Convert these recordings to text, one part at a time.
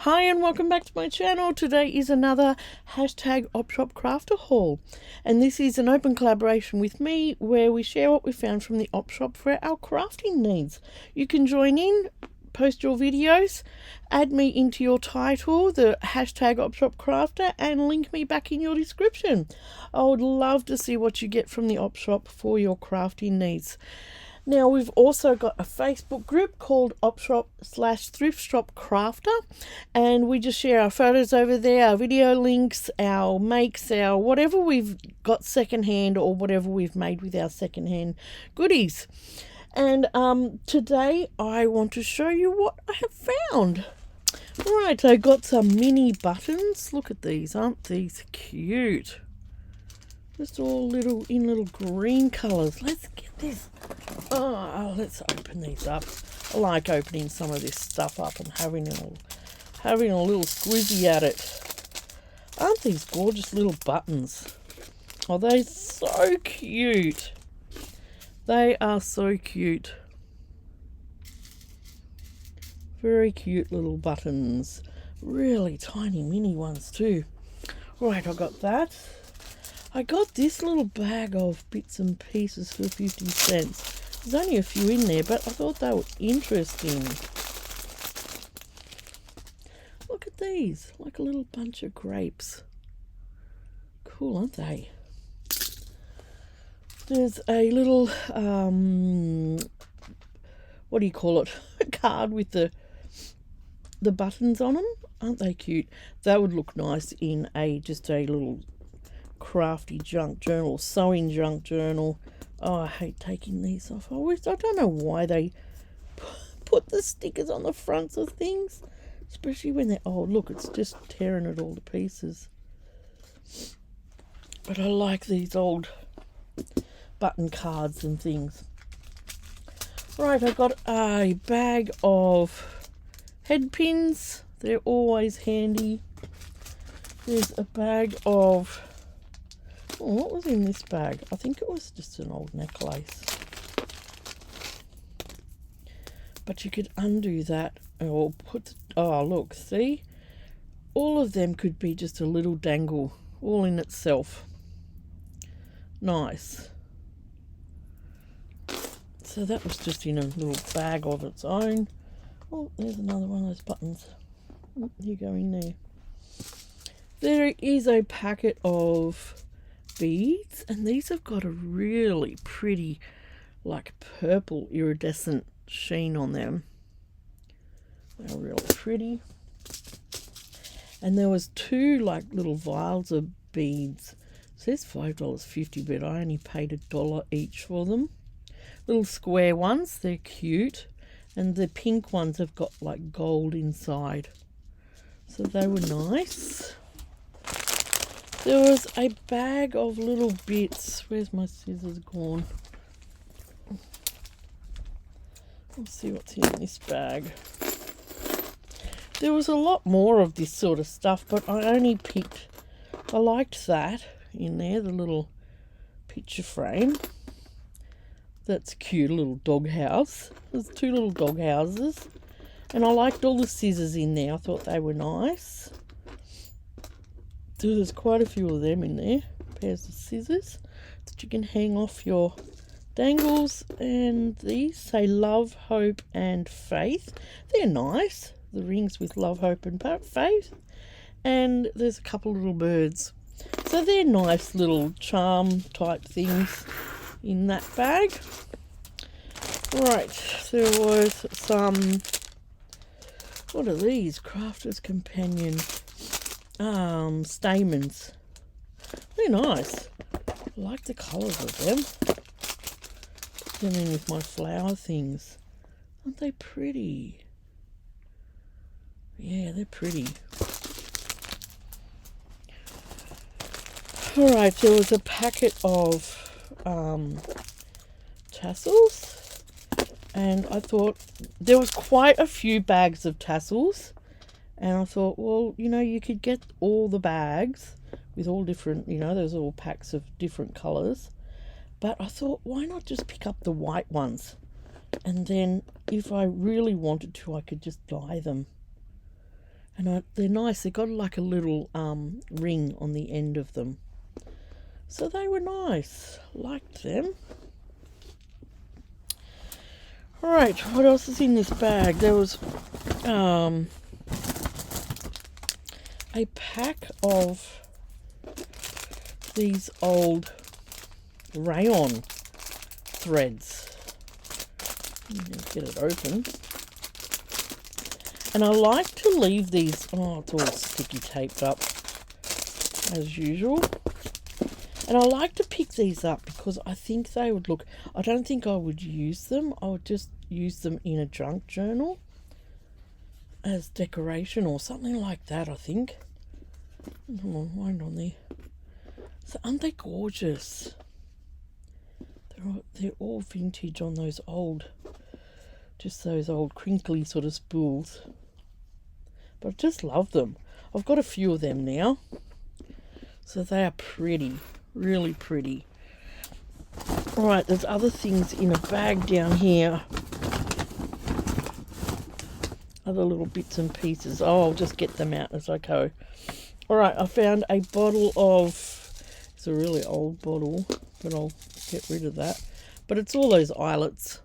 Hi and welcome back to my channel. Today is another hashtag Opshop crafter haul, and this is an open collaboration with me where we share what we found from the Opshop for our crafting needs. You can join in, post your videos, add me into your title, the hashtag Opshop crafter, and link me back in your description. I would love to see what you get from the Opshop for your crafting needs. Now, we've also got a Facebook group called Opshop/ThriftshopCrafter, and we just share our photos over there, our video links, our makes, our whatever we've got secondhand or whatever we've made with our secondhand goodies. And today I want to show you what I have found. Right, I got some mini buttons. Look at these, aren't these cute? Just all little green colours. Let's get this. Oh, let's open these up. I like opening some of this stuff up and having a little squizzy at it. Aren't these gorgeous little buttons? Oh, they're so cute. They are so cute. Very cute little buttons. Really tiny mini ones too. Right, I got that. I got this little bag of bits and pieces for 50 cents. There's only a few in there, but I thought they were interesting. Look at these, like a little bunch of grapes. Cool, aren't they? There's a little, what do you call it? A card with the buttons on them. Aren't they cute? That would look nice in just a little crafty junk journal, sewing junk journal. Oh, I hate taking these off. I don't know why they put the stickers on the fronts of things, especially when they're old. Look, it's just tearing it all to pieces. But I like these old button cards and things. Right, I got a bag of head pins. They're always handy. There's a bag of, oh, what was in this bag? I think it was just an old necklace. But you could undo that or put, oh look, see? All of them could be just a little dangle all in itself. Nice. So that was just in a little bag of its own. Oh, there's another one of those buttons. You go in there. There is a packet of beads, and these have got a really pretty, like, purple iridescent sheen on them. They're really pretty. And there was two like little vials of beads. It says $5.50, but I only paid $1 each for them. Little square ones, they're cute, and the pink ones have got like gold inside, so they were nice. There was a bag of little bits. Where's my scissors gone? Let's see what's in this bag. There was a lot more of this sort of stuff, but I only picked, I liked that in there, the little picture frame. That's cute, a little dog house. There's two little dog houses. And I liked all the scissors in there. I thought they were nice. So there's quite a few of them in there. Pairs of scissors that you can hang off your dangles. And these say love, hope and faith. They're nice. The rings with love, hope and faith. And there's a couple little birds. So they're nice little charm type things in that bag. Right, there was some, what are these? Crafter's Companion stamens. They're nice. I like the colours of them. Put them in with my flower things. Aren't they pretty? Yeah, they're pretty. Alright, there was a packet of tassels. And I thought there was quite a few bags of tassels. And I thought, well, you know, you could get all the bags with all different, you know, there's all packs of different colours. But I thought, why not just pick up the white ones? And then if I really wanted to, I could just dye them. And they're nice. They've got like a little ring on the end of them. So they were nice. Liked them. Alright, what else is in this bag? There was a pack of these old rayon threads. Get it open. And I like to leave these, oh, it's all sticky taped up as usual. And I like to pick these up because I think they would look, I don't think I would use them. I would just use them in a junk journal as decoration or something like that, I think. Come on, wind on there. So aren't they gorgeous? They're all vintage on those old, just those old crinkly sort of spools. But I just love them. I've got a few of them now. So they are pretty, really pretty. Alright, there's other things in a bag down here. Other little bits and pieces. Oh, I'll just get them out as I go. Alright, I found a bottle of, it's a really old bottle, but I'll get rid of that. But it's all those eyelets.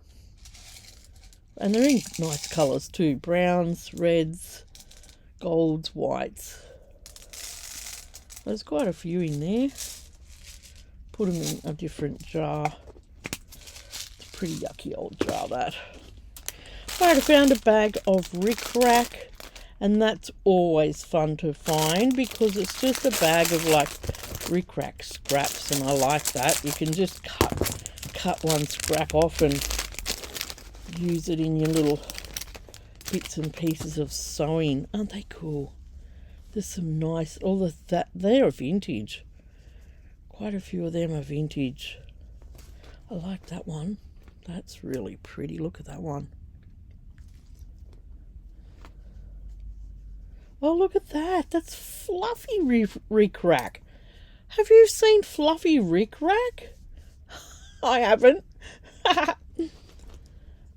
And they're in nice colours too. Browns, reds, golds, whites. There's quite a few in there. Put them in a different jar. It's a pretty yucky old jar, that. Alright, I found a bag of rickrack. And that's always fun to find because it's just a bag of like rickrack scraps. And I like that. You can just cut one scrap off and use it in your little bits and pieces of sewing. Aren't they cool? There's some nice, they're vintage. Quite a few of them are vintage. I like that one. That's really pretty. Look at that one. Oh, look at that. That's fluffy rickrack. Have you seen fluffy rickrack? I haven't.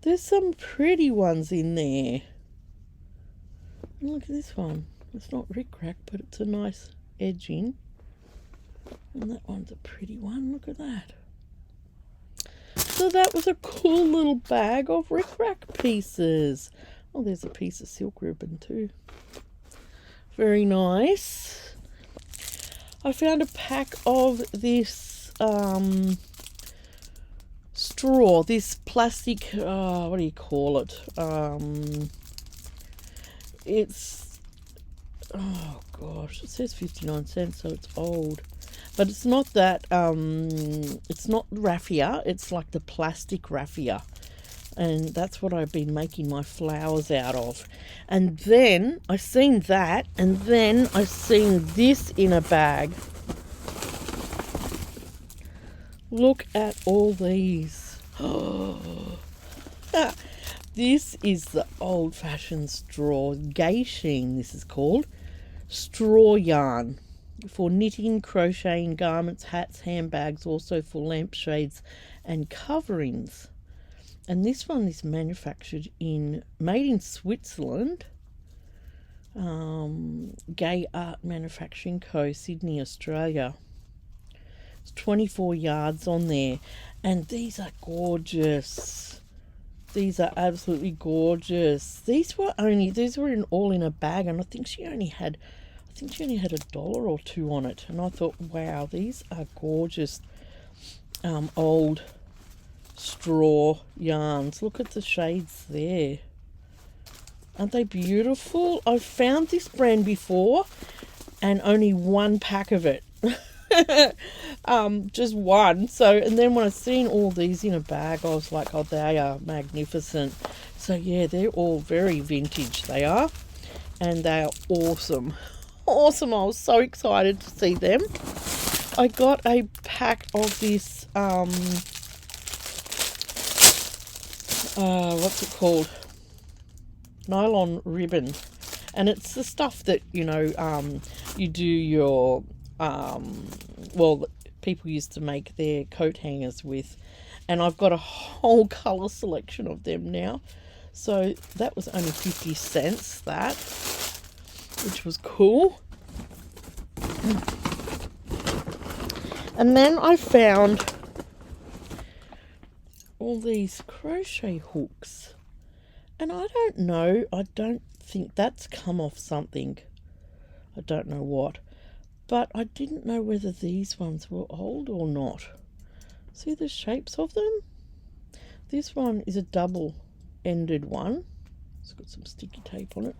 There's some pretty ones in there. Look at this one. It's not rickrack, but it's a nice edging. And that one's a pretty one. Look at that. So that was a cool little bag of rickrack pieces. Oh, there's a piece of silk ribbon too. Very nice. I found a pack of this straw, this plastic, what do you call it? It's, oh gosh, it says 59 cents, so it's old. But it's not that, it's not raffia, it's like the plastic raffia. And that's what I've been making my flowers out of. And then I seen that, and then I seen this in a bag. Look at all these. This is the old-fashioned straw gashing, this is called. Straw yarn for knitting, crocheting, garments, hats, handbags, also for lampshades and coverings. And this one is made in Switzerland. Gay Art Manufacturing Co., Sydney, Australia. It's 24 yards on there. And these are gorgeous. These are absolutely gorgeous. These were all in a bag, and I think she only had $1 or $2 on it. And I thought, wow, these are gorgeous old straw yarns. Look at the shades there. Aren't they beautiful? I've found this brand before and only one pack of it. Just one. So, and then when I seen all these in a bag, I was like, oh, they are magnificent. So yeah, they're all very vintage, they are. And they are awesome. Awesome. I was so excited to see them. I got a pack of this what's it called? Nylon ribbon. And it's the stuff that, you do your, people used to make their coat hangers with. And I've got a whole colour selection of them now. So that was only 50 cents, that. which was cool. And then I found all these crochet hooks. And I don't know, I don't think that's come off something. I don't know what. But I didn't know whether these ones were old or not. See the shapes of them? This one is a double-ended one. It's got some sticky tape on it.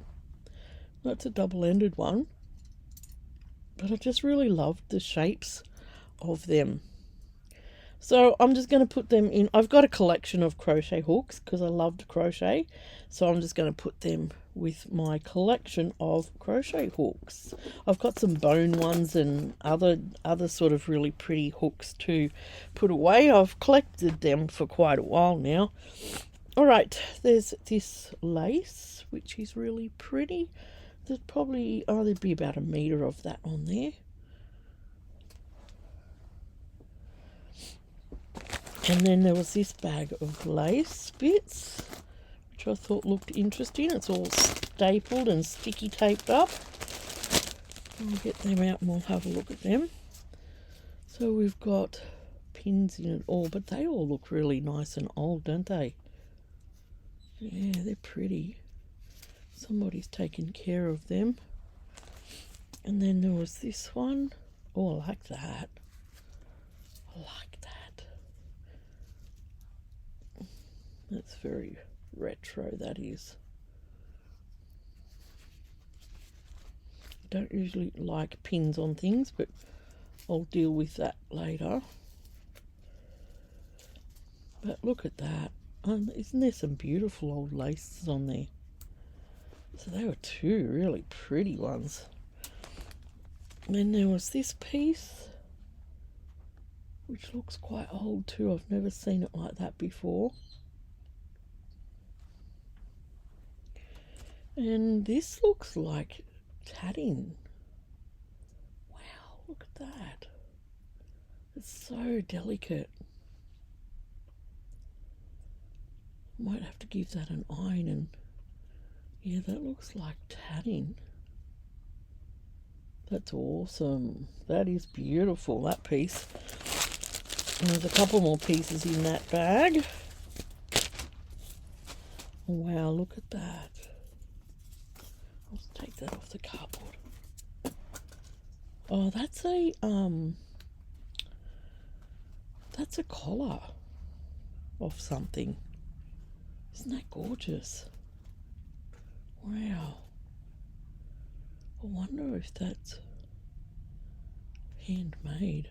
That's a double-ended one. But I just really loved the shapes of them. So I'm just going to put them in. I've got a collection of crochet hooks because I love to crochet. So I'm just going to put them with my collection of crochet hooks. I've got some bone ones and other sort of really pretty hooks to put away. I've collected them for quite a while now. All right, there's this lace, which is really pretty. There's probably, there'd be about 1 meter of that on there. And then there was this bag of lace bits, which I thought looked interesting. It's all stapled and sticky taped up. I'll get them out and we'll have a look at them. So we've got pins in it all, but they all look really nice and old, don't they? Yeah, they're pretty. Somebody's taken care of them. And then there was this one. Oh, I like that. I like that. That's very retro, that is. Don't usually like pins on things, but I'll deal with that later. But look at that. Isn't there some beautiful old laces on there? So they were 2 really pretty ones. And then there was this piece, which looks quite old too. I've never seen it like that before. And this looks like tatting. Wow, look at that. It's so delicate. Might have to give that an iron. And yeah, that looks like tatting. That's awesome. That is beautiful, that piece. And there's a couple more pieces in that bag. Wow, look at that. Let's take that off the cardboard. Oh, that's a collar of something. Isn't that gorgeous? Wow. I wonder if that's handmade.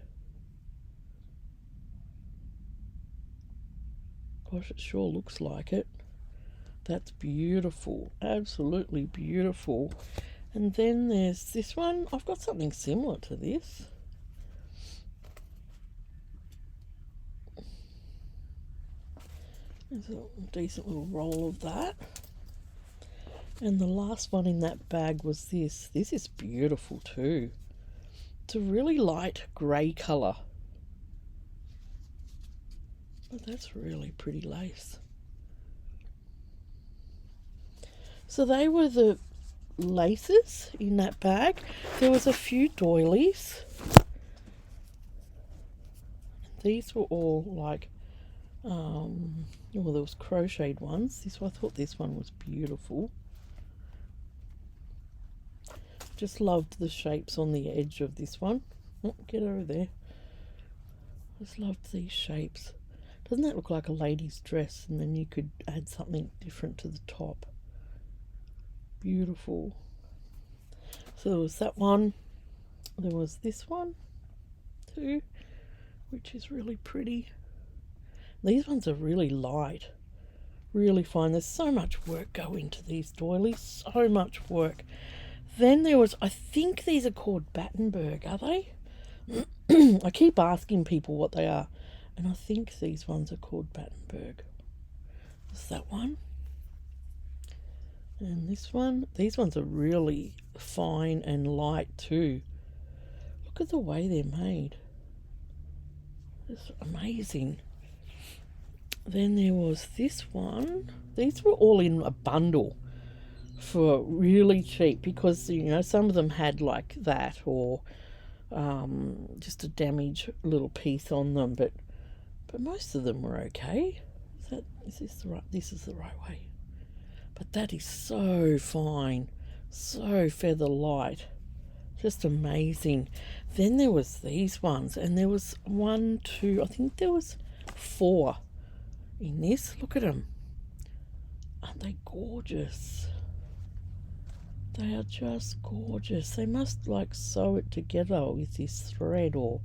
Gosh, it sure looks like it. That's beautiful. Absolutely beautiful. And then there's this one. I've got something similar to this. There's a decent little roll of that. And the last one in that bag was this. This is beautiful too. It's a really light grey colour. But that's really pretty lace. So they were the laces in that bag. There was a few doilies. These were all like, well, there was crocheted ones. I thought this one was beautiful. Just loved the shapes on the edge of this one. Oh, get over there. Just loved these shapes. Doesn't that look like a lady's dress? And then you could add something different to the top. Beautiful. So there was that one. There was this one too, which is really pretty. These ones are really light, really fine. There's so much work going into these doilies, so much work. Then there was, I think these are called Battenburg, are they? I keep asking people what they are, and I think these ones are called Battenburg. There's that one. And this one. These ones are really fine and light too. Look at the way they're made. It's amazing. Then there was this one. These were all in a bundle. for really cheap, because you know some of them had like that, or just a damaged little piece on them, but most of them were okay. Is this the right? This is the right way. But that is so fine, so feather light, just amazing. Then there was these ones, and there was 1, 2, I think there was 4 in this. Look at them. Aren't they gorgeous? They are just gorgeous. They must like sew it together with this thread, or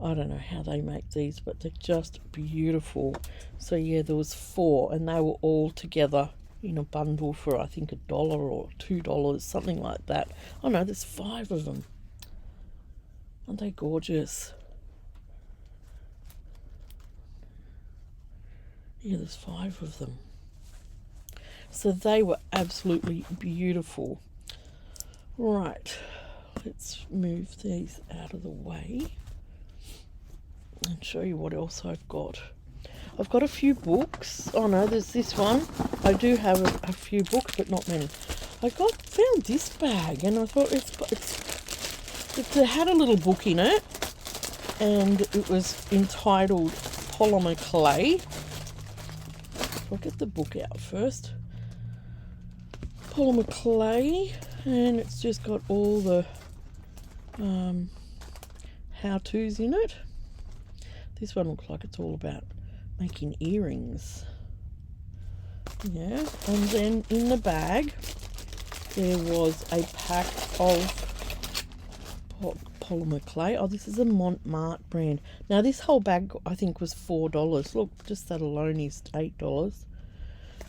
I don't know how they make these, but they're just beautiful. So yeah, there was 4, and they were all together in a bundle for I think $1 or $2, something like that. Oh no, there's 5 of them. Aren't they gorgeous? Yeah, there's 5 of them. So they were absolutely beautiful. Right, let's move these out of the way and show you what else I've got. I've got a few books. Oh no, there's this one. I do have a few books, but not many. I found this bag, and I thought it had a little book in it, and it was entitled Polymer Clay. I'll get the book out first. Polymer Clay, and it's just got all the how-tos in it. This one looks like it's all about making earrings. Yeah, and then in the bag there was a pack of Polymer Clay. Oh, this is a Montmartre brand. Now this whole bag I think was $4. Look, just that alone is $8.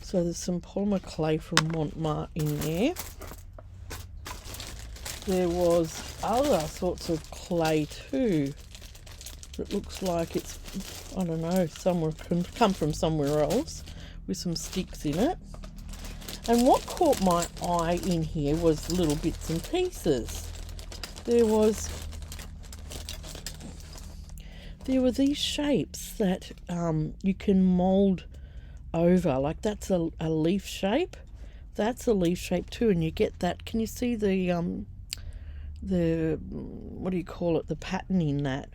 So there's some Polymer Clay from Montmartre in there. There was other sorts of clay too. It looks like it's, I don't know, somewhere can come from somewhere else, with some sticks in it. And what caught my eye in here was little bits and pieces. There were these shapes that you can mold over, like that's a leaf shape. That's a leaf shape too, and you get that. Can you see the what do you call it? The pattern in that,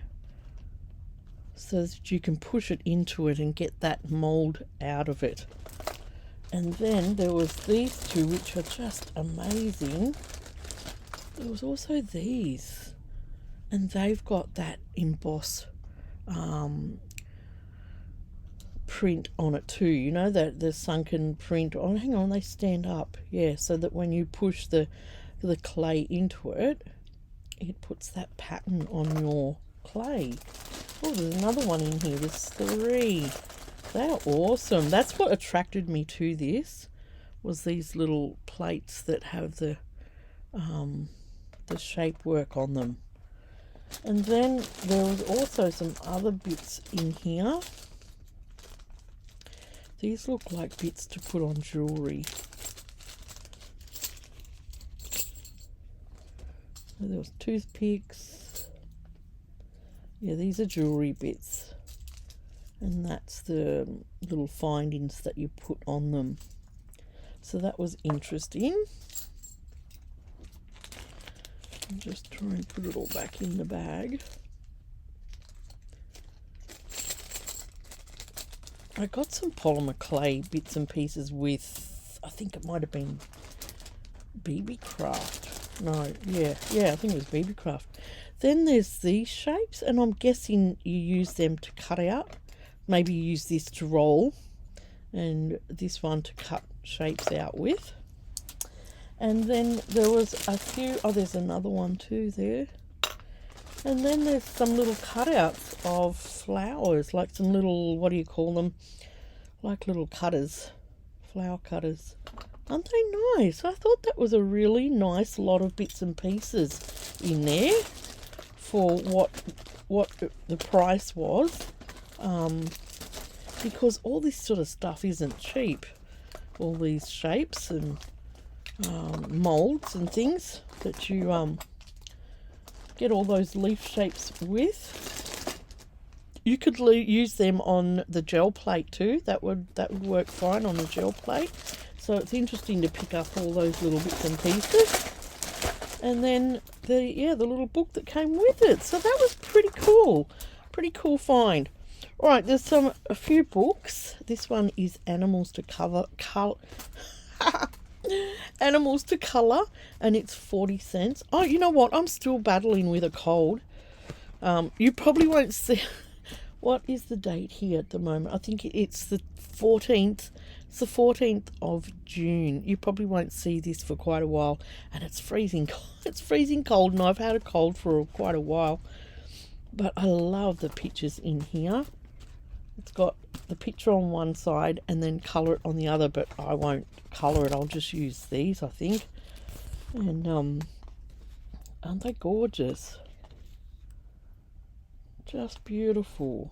so that you can push it into it and get that mold out of it. And then there was these two, which are just amazing. There was also these, and they've got that emboss print on it too, you know, that the sunken print. Oh, hang on, they stand up. Yeah, so that when you push the clay into it, it puts that pattern on your clay. Oh, there's another one in here. There's 3. They're awesome. That's what attracted me to this, was these little plates that have the shape work on them. And then there was also some other bits in here. These look like bits to put on jewellery. There was toothpicks. Yeah, these are jewellery bits. And that's the little findings that you put on them. So that was interesting. I'll just try and put it all back in the bag. I got some Polymer Clay bits and pieces with, I think it might have been BB Craft. No, yeah, I think it was BB Craft. Then there's these shapes, and I'm guessing you use them to cut out. Maybe you use this to roll, and this one to cut shapes out with. And then there was a few, oh, there's another one too there. And then there's some little cutouts of flowers, like some little, what do you call them? Like little cutters, flower cutters. Aren't they nice? I thought that was a really nice lot of bits and pieces in there for what the price was. Because all this sort of stuff isn't cheap. All these shapes and molds and things that you get all those leaf shapes with. You could use them on the gel plate too. That would work fine on the gel plate. So it's interesting to pick up all those little bits and pieces. And then the little book that came with it. So that was pretty cool. Pretty cool find. All right, there's a few books. This one is Animals to Animals to Colour, and it's 40 cents. Oh, you know what? I'm still battling with a cold. You probably won't see. What is the date here at the moment? I think it's the 14th. It's the 14th of June. You probably won't see this for quite a while, and it's freezing. It's freezing cold, and I've had a cold for quite a while. But I love the pictures in here. It's got the picture on one side and then colour it on the other, but I won't colour it. I'll just use these, I think. And aren't they gorgeous? Just beautiful.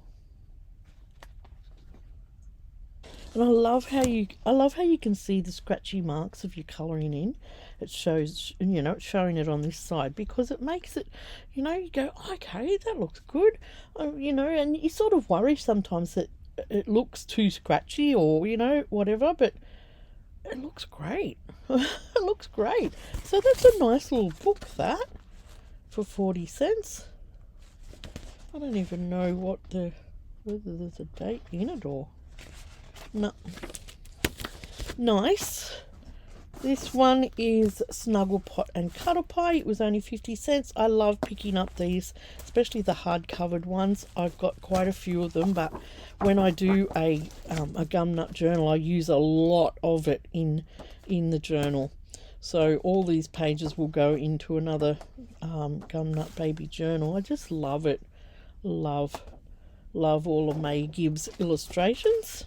And I love how you can see the scratchy marks of your colouring in. It shows, you know, it's showing it on this side because it makes it, you know, you go, okay, that looks good. You know, and you sort of worry sometimes that it looks too scratchy or, you know, whatever, but it looks great. It looks great. So that's a nice little book, that, for 40 cents. I don't even know whether there's a date in it or... No. Nice. This one is Snuggle Pot and Cuddle Pie. It was only 50 cents. I love picking up these, especially the hard-covered ones. I've got quite a few of them, but when I do a gum nut journal, I use a lot of it in the journal. So all these pages will go into another gum nut baby journal. I just love it. Love all of May Gibbs' illustrations.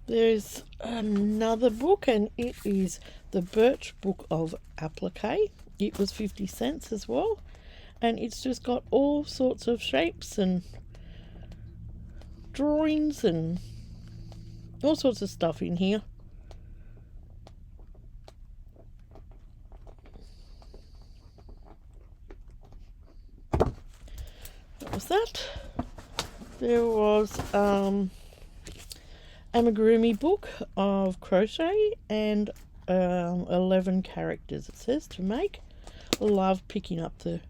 There's another book, and it is the Birch Book of Applique. It was 50 cents as well, and it's just got all sorts of shapes and drawings and all sorts of stuff in here. What was that? There was amigurumi book of crochet and 11 characters, it says, to make. I love picking up the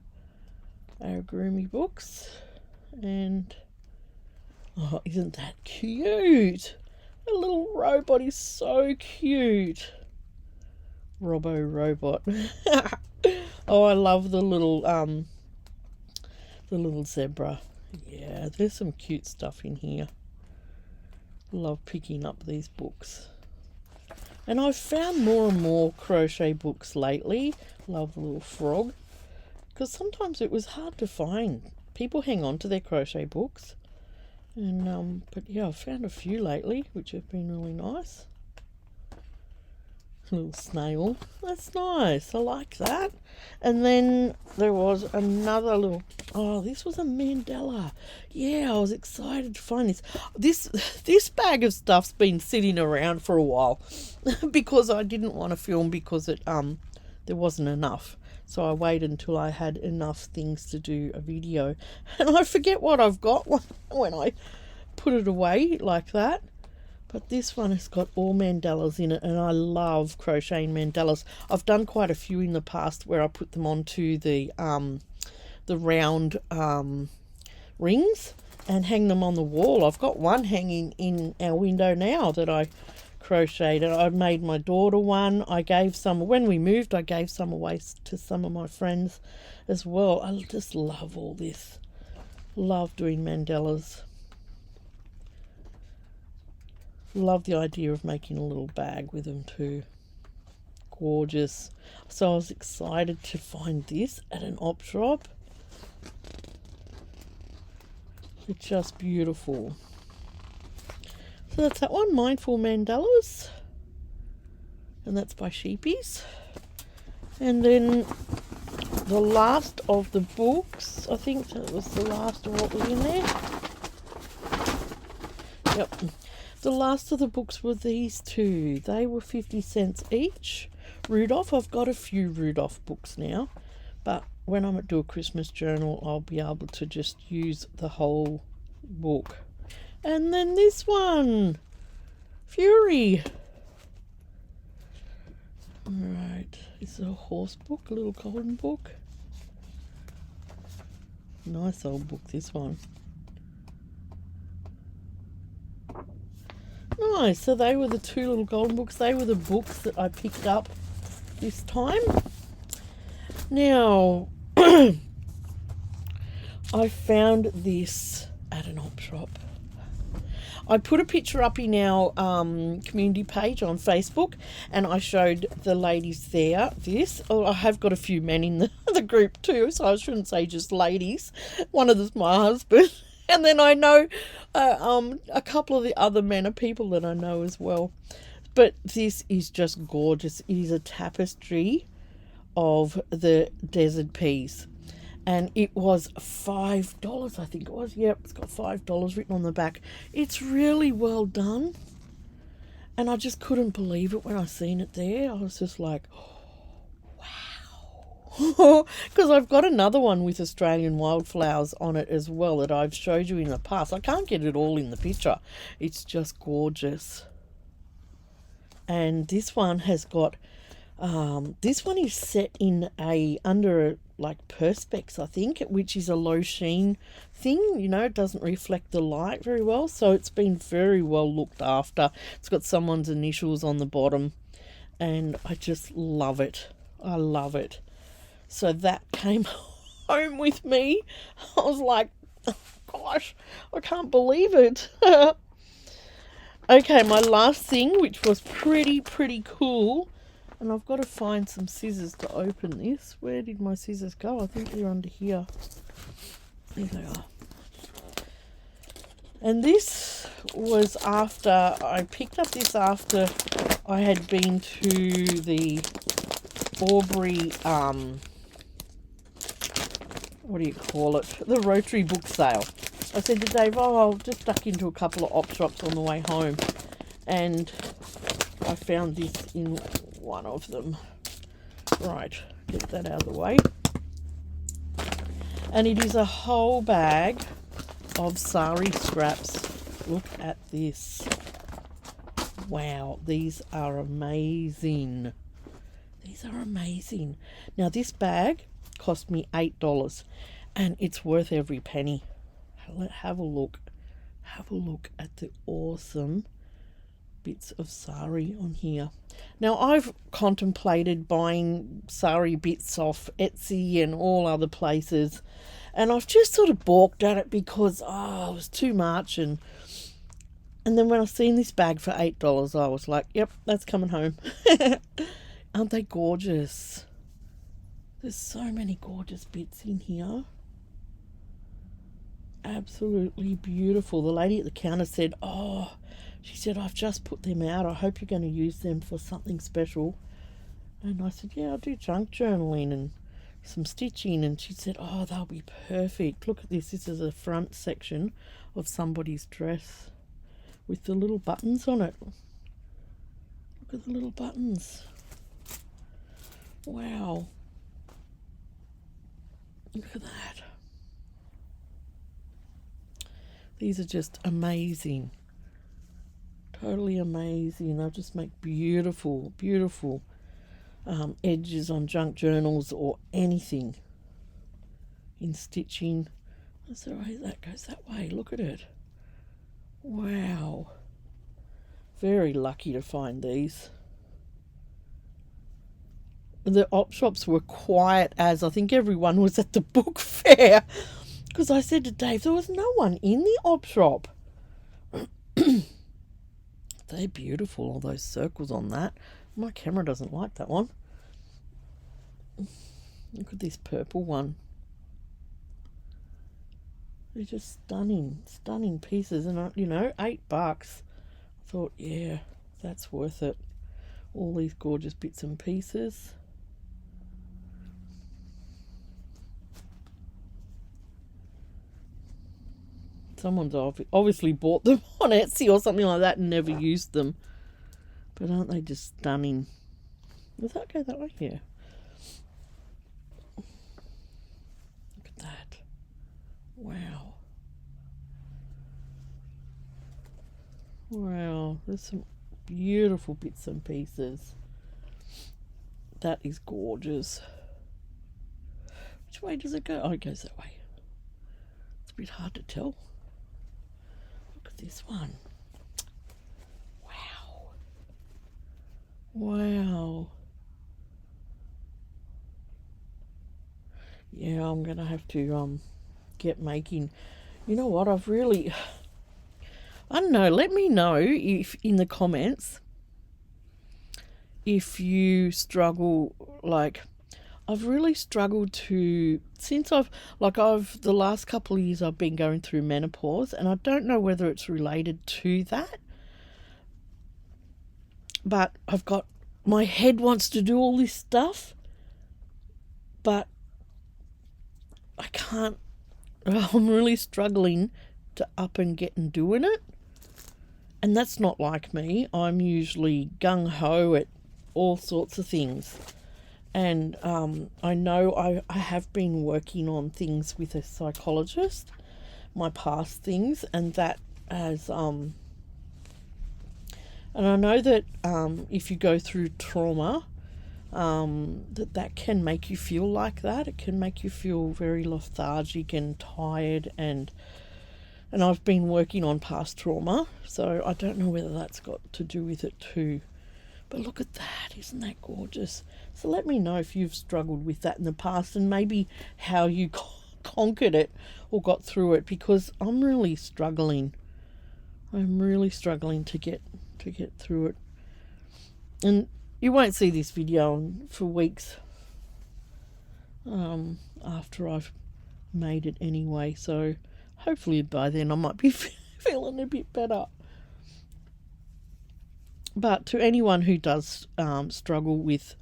amigurumi books. And oh, isn't that cute? A little robot is so cute. Robo Robot. Oh, I love the little zebra. Yeah, there's some cute stuff in here. Love picking up these books. And I've found more and more crochet books lately. Love the little frog. Because sometimes it was hard to find. People hang on to their crochet books. And but yeah, I've found a few lately, which have been really nice. Little snail. That's nice. I like that. And then there was another little... Oh, this was a mandala. Yeah, I was excited to find this. This bag of stuff's been sitting around for a while because I didn't want to film because it there wasn't enough. So I waited until I had enough things to do a video. And I forget what I've got when I put it away like that. But this one has got all mandalas in it, and I love crocheting mandalas. I've done quite a few in the past where I put them onto the round rings and hang them on the wall. I've got one hanging in our window now that I crocheted. I made my daughter one. I gave some, when we moved, I gave some away to some of my friends as well. I just love all this. Love doing mandalas. Love the idea of making a little bag with them too. Gorgeous. So I was excited to find this at an Opshop. It's just beautiful. So that's that one, Mindful Mandalas. And that's by Sheepies. And then the last of the books, I think that was the last of what was in there. Yep. The last of the books were these two. They were 50 cents each. Rudolph. I've got a few Rudolph books now, but when I do a Christmas journal, I'll be able to just use the whole book. And then this one, Fury. Alright, this is a horse book, a little golden book. Nice old book, this one. Nice, so they were the two little golden books. They were the books that I picked up this time. Now, I found this at an Opshop. I put a picture up in our community page on Facebook, and I showed the ladies there this. Oh, I have got a few men in the group too, so I shouldn't say just ladies. One of them's my husband, and then I know a couple of the other men are people that I know as well. But this is just gorgeous. It is a tapestry of the desert peas. And it was $5, I think it was. Yep, it's got $5 written on the back. It's really well done. And I just couldn't believe it when I seen it there. I was just like, wow. Because I've got another one with Australian wildflowers on it as well that I've showed you in the past. I can't get it all in the picture. It's just gorgeous. And this one has got... this one is set in under like perspex, I think, which is a low sheen thing. You know, it doesn't reflect the light very well, so it's been very well looked after. It's got someone's initials on the bottom, and I just love it. I love it. So that came home with me. I was like, oh, gosh, I can't believe it. Okay, my last thing, which was pretty cool. And I've got to find some scissors to open this. Where did my scissors go? I think they're under here. There they are. And this was after, I picked up this after I had been to the Aubrey, what do you call it? The Rotary book sale. I said to Dave, oh, I'll just duck into a couple of Opshops on the way home. And I found this in one of them. Right, get that out of the way. And it is a whole bag of Sari scraps. Look at this. Wow, these are amazing. These are amazing. Now this bag cost me $8 and it's worth every penny. Have a look. Have a look at the awesome bits of Sari on here. Now I've contemplated buying Sari bits off Etsy and all other places, and I've just sort of balked at it because it was too much, and then when I seen this bag for $8 I was like, yep, that's coming home. Aren't they gorgeous? There's so many gorgeous bits in here. Absolutely beautiful. The lady at the counter said, she said, I've just put them out. I hope you're going to use them for something special. And I said, yeah, I'll do junk journaling and some stitching. And she said, oh, they'll be perfect. Look at this. This is a front section of somebody's dress with the little buttons on it. Look at the little buttons. Wow. Look at that. These are just amazing. Totally amazing. They'll just make beautiful edges on junk journals or anything in stitching. That's the way that goes that way. Look at it. Wow. Very lucky to find these. The Opshops were quiet as I think everyone was at the book fair, because I said to Dave, there was no one in the Opshop. They're beautiful, all those circles on that. My camera doesn't like that one. Look at this purple one. They're just stunning pieces. And, you know, $8. I thought, yeah, that's worth it. All these gorgeous bits and pieces. Someone's obviously bought them on Etsy or something like that and never used them. But aren't they just stunning? Does that go that way? Yeah. Look at that. Wow. Wow. There's some beautiful bits and pieces. That is gorgeous. Which way does it go? Oh, it goes that way. It's a bit hard to tell. Look at this one. Wow. Wow. Yeah, I'm going to have to get making. You know what? I don't know. Let me know if in the comments if you struggle. Like, I've really struggled to, since the last couple of years I've been going through menopause, and I don't know whether it's related to that, but my head wants to do all this stuff, but I can't. I'm really struggling to up and get and doing it. And that's not like me. I'm usually gung-ho at all sorts of things. And I know I have been working on things with a psychologist, my past things, and that has... and I know that if you go through trauma, that can make you feel like that. It can make you feel very lethargic and tired, and I've been working on past trauma, so I don't know whether that's got to do with it too. But look at that, isn't that gorgeous? So let me know if you've struggled with that in the past, and maybe how you conquered it or got through it, because I'm really struggling. I'm really struggling to get through it. And you won't see this video for weeks after I've made it anyway, so hopefully by then I might be feeling a bit better. But to anyone who does struggle with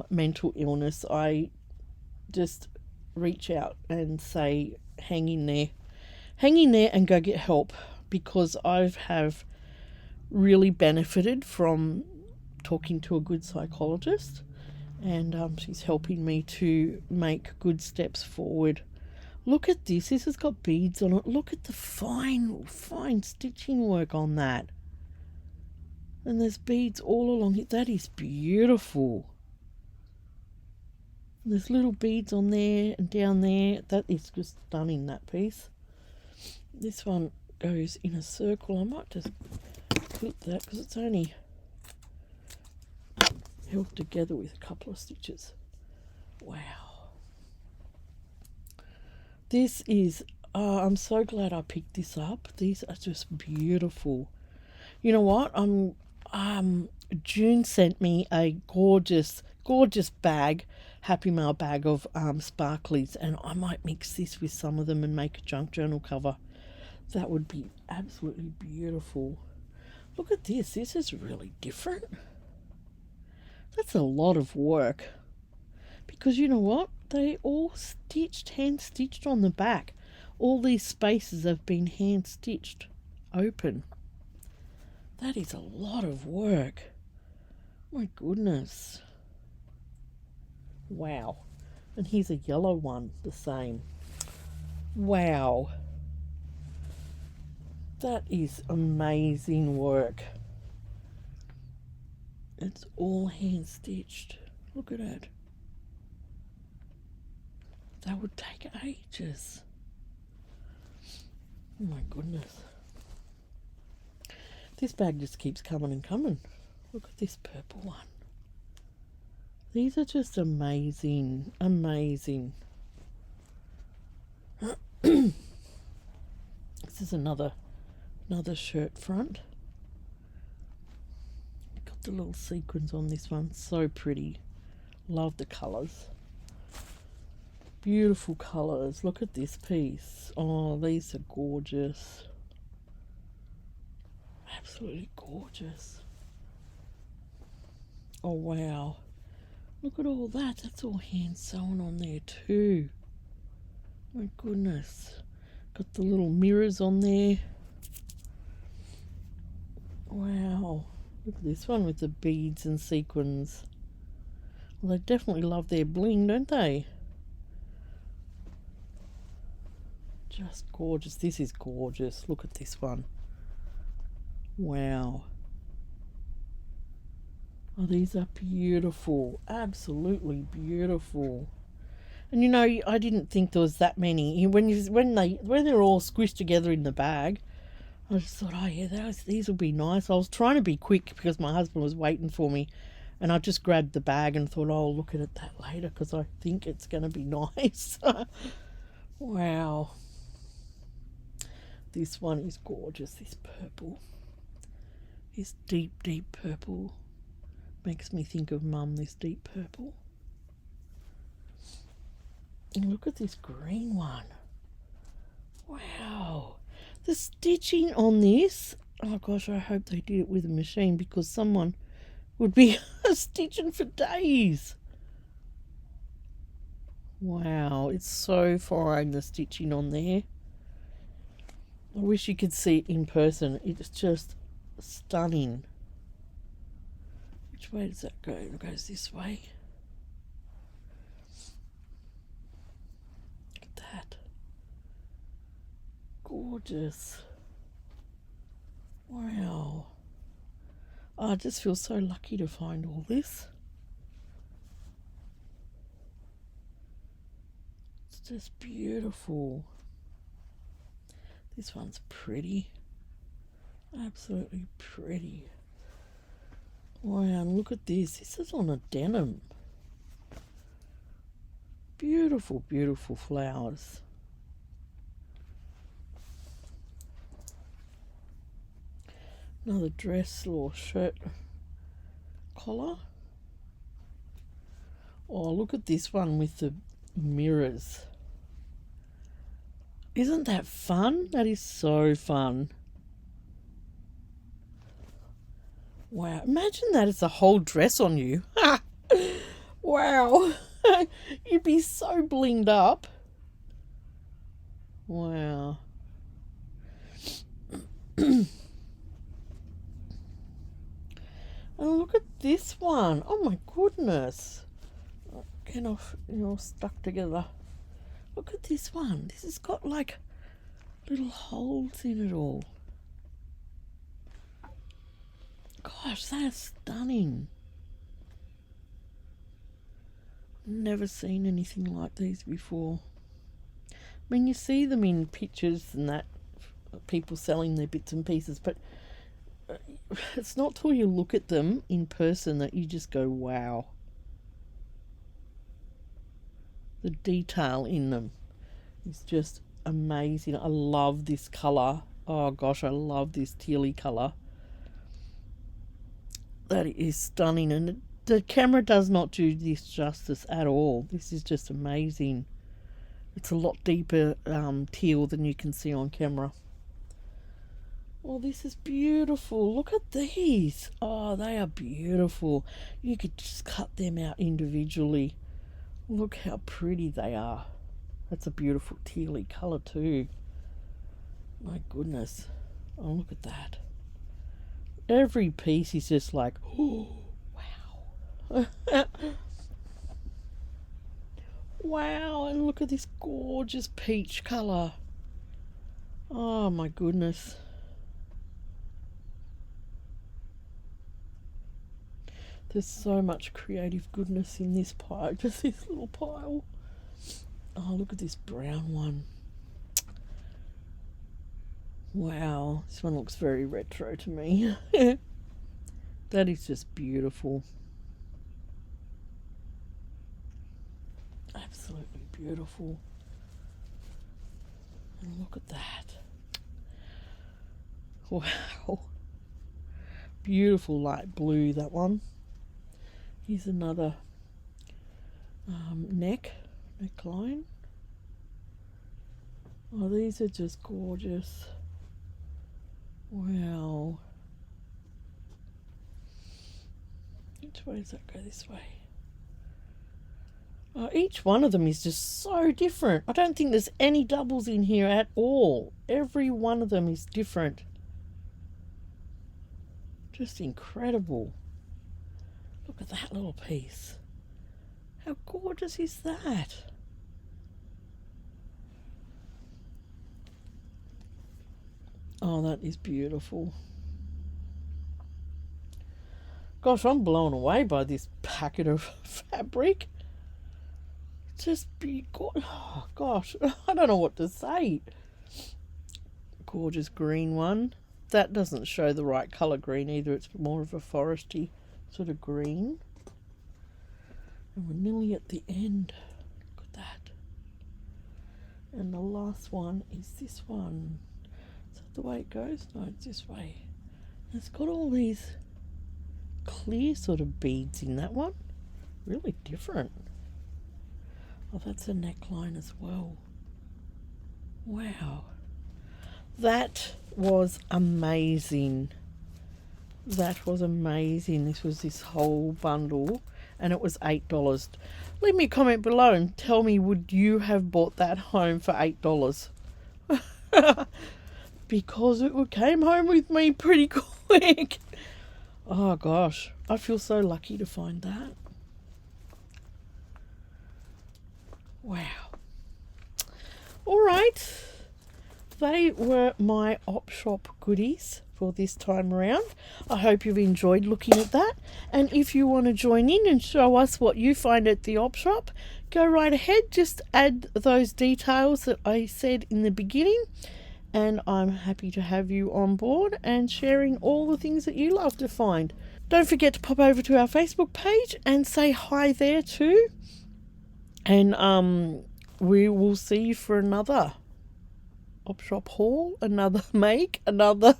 mental illness, I just reach out and say, hang in there and go get help, because I have really benefited from talking to a good psychologist, and she's helping me to make good steps forward. Look at this. This has got beads on it. Look at the fine stitching work on that. And there's beads all along it. That is beautiful. There's little beads on there and down there. That is just stunning, that piece. This one goes in a circle. I might just clip that because it's only held together with a couple of stitches. Wow. This is, I'm so glad I picked this up. These are just beautiful. You know what? June sent me a gorgeous bag, Happy Mail bag of sparklies, and I might mix this with some of them and make a junk journal cover. That would be absolutely beautiful. Look at this. This is really different. That's a lot of work, because you know what? They all hand stitched on the back. All these spaces have been hand stitched open. That is a lot of work. My goodness. Wow. And here's a yellow one, the same. Wow. That is amazing work. It's all hand stitched. Look at it. That would take ages. Oh my goodness. This bag just keeps coming and coming. Look at this purple one. These are just amazing. Amazing. This is another shirt front. Got the little sequins on this one. So pretty. Love the colours. Beautiful colours. Look at this piece. Oh, these are gorgeous. Absolutely gorgeous. Oh wow. Look at all that. That's all hand sewn on there too. My goodness. Got the little mirrors on there. Wow. Look at this one with the beads and sequins. Well, they definitely love their bling, don't they? Just gorgeous. This is gorgeous. Look at this one. Wow. Oh, these are beautiful. Absolutely beautiful. And you know, I didn't think there was that many. When they're all squished together in the bag, I just thought, oh yeah, these will be nice. I was trying to be quick because my husband was waiting for me, and I just grabbed the bag and thought, oh, I'll look at it that later because I think it's going to be nice. Wow. This one is gorgeous, this purple. This deep, deep purple. Makes me think of Mum, this deep purple. And look at this green one. Wow. The stitching on this, oh gosh, I hope they did it with a machine because someone would be stitching for days. Wow, it's so fine, the stitching on there. I wish you could see it in person. It's just stunning. Which way does that go? It goes this way. Look at that. Gorgeous. Wow. Oh, I just feel so lucky to find all this. It's just beautiful. This one's pretty. Absolutely pretty. Wow, and look at this. This is on a denim. Beautiful, beautiful flowers. Another dress or shirt collar. Oh, look at this one with the mirrors. Isn't that fun? That is so fun. Wow, imagine that it's a whole dress on you. Wow. You'd be so blinged up. Wow. And look at this one. Oh my goodness. Get off, you're all stuck together. Look at this one. This has got like little holes in it all. Gosh, that's stunning. Never seen anything like these before. I mean, you see them in pictures and that, people selling their bits and pieces, but it's not till you look at them in person that you just go, wow. The detail in them is just amazing. I love this colour. Oh gosh, I love this tealy colour. That is stunning, and the camera does not do this justice at all. This is just amazing. It's a lot deeper teal than you can see on camera. Oh, this is beautiful. Look at these. Oh, they are beautiful. You could just cut them out individually. Look how pretty they are. That's a beautiful tealy colour too. My goodness. Oh, look at that. Every piece is just like, oh, wow. Wow, and look at this gorgeous peach colour. Oh my goodness. There's so much creative goodness in this pile, just this little pile. Oh, look at this brown one. Wow, this one looks very retro to me. That is just beautiful. Absolutely beautiful. And look at that. Wow. Beautiful light blue, that one. Here's another neckline. Oh, these are just gorgeous. Wow. Which way does that go? This way. Oh, each one of them is just so different. I don't think there's any doubles in here at all. Every one of them is different. Just incredible. Look at that little piece. How gorgeous is that? Oh, that is beautiful. Gosh, I'm blown away by this packet of fabric. Just be oh gosh, I don't know what to say. Gorgeous green one. That doesn't show the right colour green either. It's more of a foresty sort of green. And we're nearly at the end. Look at that. And the last one is this one. Is that the way it goes? No, it's this way. And it's got all these clear sort of beads in that one. Really different. Oh, that's a neckline as well. Wow. That was amazing. That was amazing. This was this whole bundle and it was $8. Leave me a comment below and tell me, would you have bought that home for $8? Because it came home with me pretty quick. Oh gosh, I feel so lucky to find that. Wow. All right. They were my Opshop goodies for this time around. I hope you've enjoyed looking at that. And if you want to join in and show us what you find at the Opshop, go right ahead. Just add those details that I said in the beginning. And I'm happy to have you on board and sharing all the things that you love to find. Don't forget to pop over to our Facebook page and say hi there too. And we will see you for another Opshop haul, another make, another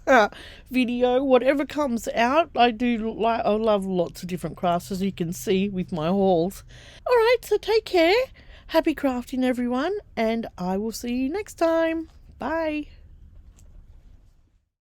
video, whatever comes out. I love lots of different crafts, as you can see with my hauls. All right, so take care. Happy crafting, everyone, and I will see you next time. Bye.